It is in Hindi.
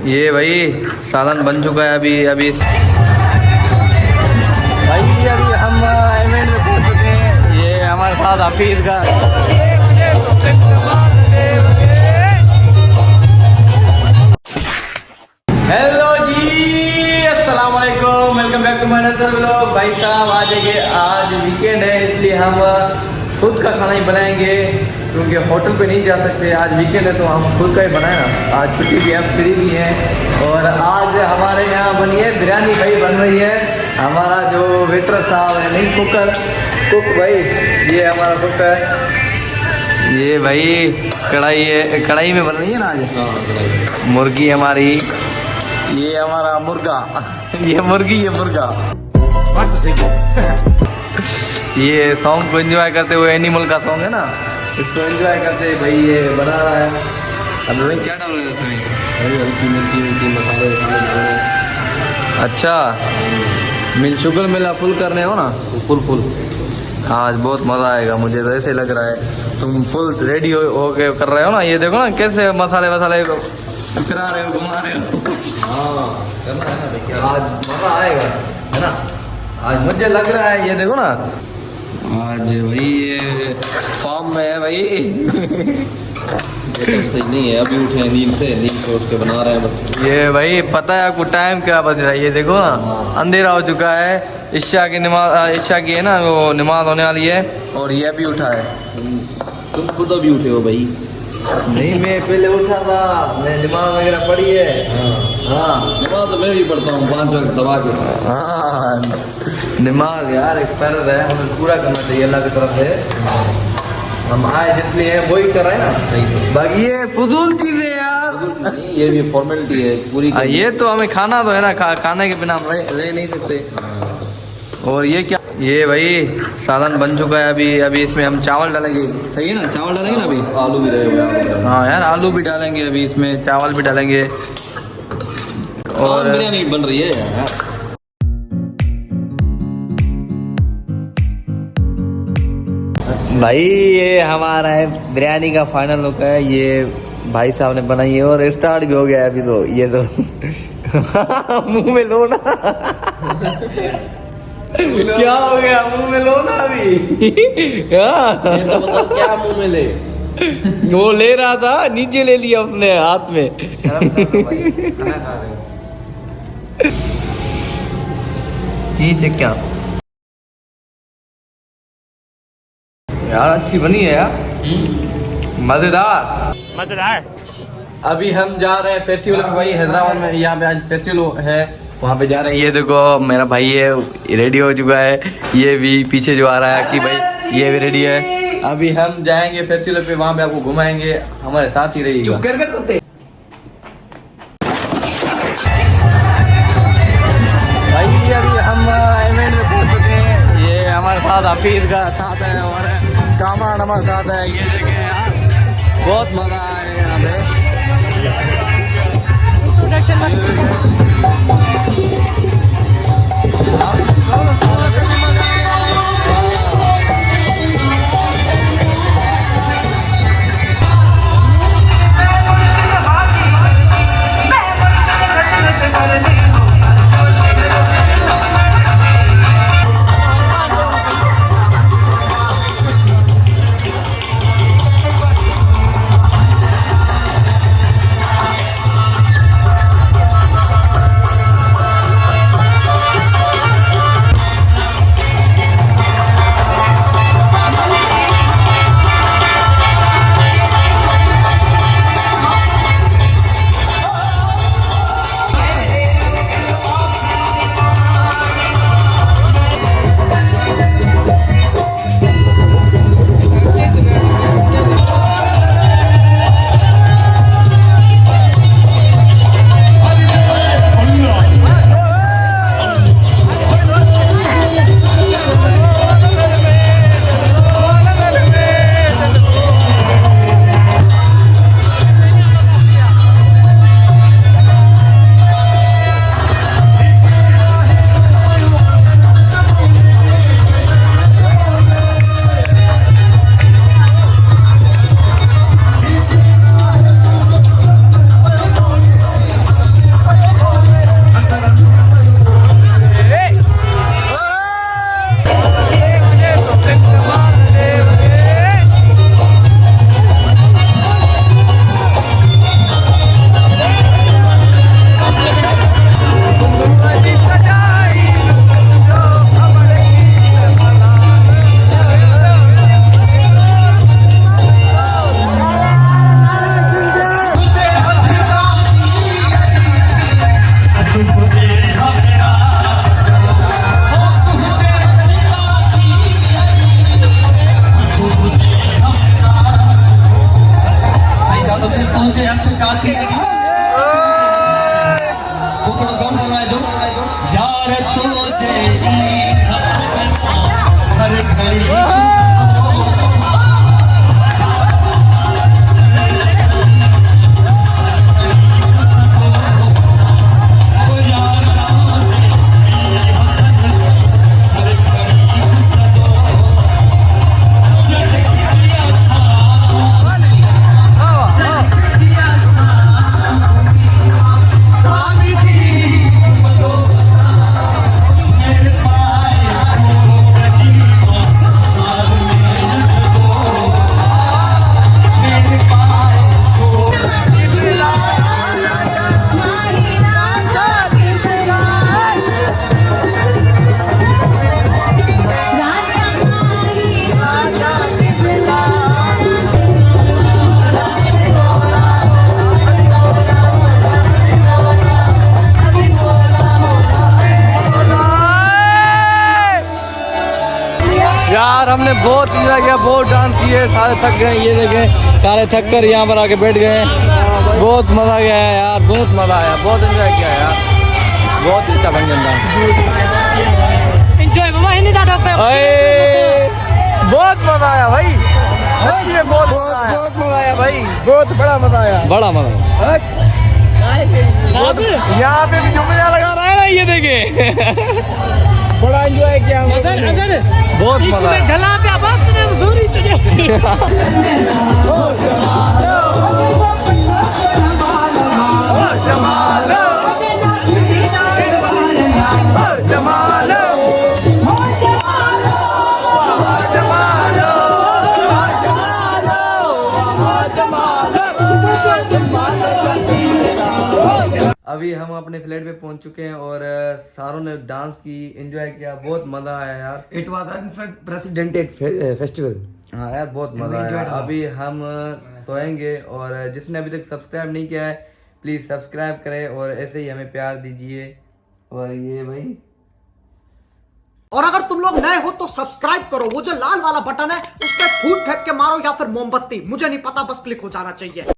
ये भाई सालन बन चुका है अभी अभी भाई अभी हम इवेंट में पहुंच चुके हैं। ये हमारे साथ हाफिज का हेलो जी, अस्सलाम वालेकुम, welcome back to my another vlog. भाई साहब आज वीकेंड है, इसलिए हम खुद का खाना ही बनाएंगे क्योंकि होटल पे नहीं जा सकते। आज वीकेंड है तो हम खुद का ही बनाए ना। आज छुट्टी भी हम फ्री भी हैं और आज हमारे यहाँ बनी है बिरयानी भाई बन रही है। हमारा जो वेटर साहब है, नहीं कुक भाई, ये हमारा कुक है। ये भाई कढ़ाई में बन रही है ना आज। मुर्गी हमारी, ये हमारा मुर्गा ये मुर्गी ये मुर्गा ये सॉन्ग को एंजॉय करते हुए, एनिमल का सॉन्ग है ना, इसको एंजॉय करते भाई ये बना रहा है। अब क्या डाल रहे हैं इसमें? हल्की मिर्ची मसाले। अच्छा, शुगर मिला फुल करने हो ना? फुल आज बहुत मज़ा आएगा, मुझे तो ऐसे लग रहा है। तुम फुल रेडी हो के कर रहे हो ना। ये देखो ना कैसे मसाले करा रहे हो, घुमा रहे हो। हाँ करना है ना भैया, आज मज़ा आएगा है ना। आज मुझे लग रहा है, ये देखो ना, आज भाई ये फॉर्म में है भाई। सही नहीं है, अभी उठे नींद से उठ के बना रहे हैं बस। ये भाई पता है आपको टाइम क्या बज रहा है? ये देखो ना, अंधेरा हो चुका है। इशा की है ना, वो नमाज होने वाली है और ये भी उठा है। तुम खुद अभी उठे हो भाई? नहीं, मैं पहले उठा था, मैं नमाज वगैरह पढ़ी है। हाँ नमाज तो मैं भी पढ़ता हूँ 5 वक्त दबा के। हाँ नमाज यार एक फर्ज है, हमें पूरा करना चाहिए अल्लाह की तरफ से। हम आए जिसलिए वही कर रहे हैं ना। सही है, बाकी ये फजूल चीजें यार, ये भी फॉर्मेलिटी है पूरी। ये तो हमें खाना तो है ना, खाने के बिना हम रह नहीं सकते। और ये क्या, ये भाई सालन बन चुका है अभी इसमें हम चावल डालेंगे। सही है ना, चावल डालेंगे ना अभी। आलू भी रहे। हाँ यार, आलू भी डालेंगे अभी इसमें, चावल भी डालेंगे। और बिरयानी बन रही है यार। भाई ये हमारा है बिरयानी का फाइनल लुक है। ये भाई साहब ने बनाई है और स्टार्ट भी हो गया है अभी तो। ये तो मुंह में लो ना। क्या हो गया, मुंह में लो ना अभी। ये तो मतलब क्या मुंह में ले? वो ले रहा था, नीचे ले लिया उसने हाथ में। ये क्या यार, अच्छी बनी है यार, मजेदार। अभी हम जा रहे हैं फेस्टिवल पे भाई, हैदराबाद में। यहाँ पे आज फेस्टिवल है, वहाँ पे जा रहे हैं। ये देखो मेरा भाई है, रेडी हो चुका है। ये भी पीछे जो आ रहा है कि भाई ये भी रेडी है। अभी हम जाएंगे फेस्टिवल पे, वहाँ पे आपको घुमाएंगे, हमारे साथ ही रहिएगा। भाई अभी हम इवेंट में पहुँच चुके हैं। ये हमारे साथ हाफिज का साथ है और कामान हमारे साथ है। ये देखें यार, बहुत मज़ा आया यहाँ पे। यार हमने बहुत इंजॉय किया, बहुत डांस किए, सारे थक गए, ये देखें सारे थक कर यहाँ पर आके बैठ गए। बहुत मजा गया है यार, बहुत मजा आया, बहुत इंजॉय किया यार, बहुत अच्छा बन गया। बहुत मजा आया भाई, सच्ची में बहुत मजा आया भाई, बहुत बड़ा मजा आया, बड़ा मजा। यहाँ पे भी जुमला लगा रहा है ना, ये देखे बड़ा एंजॉय किया हम लोगों ने, बहुत मजा आया। अभी हम अपने फ्लैट पे पहुंच चुके हैं और सारों ने डांस की, एंजॉय किया, बहुत मजा आया यार। It was unprecedented festival. हाँ यार बहुत मजा आया। अभी हम सोएंगे और जिसने अभी तक सब्सक्राइब नहीं किया है प्लीज सब्सक्राइब करें और ऐसे ही हमें प्यार दीजिए। और ये भाई, और अगर तुम लोग नए हो तो सब्सक्राइब करो, वो जो लाल वाला बटन है उस पर फूट फेंक के मारो या फिर मोमबत्ती, मुझे नहीं पता, बस क्लिक हो जाना चाहिए।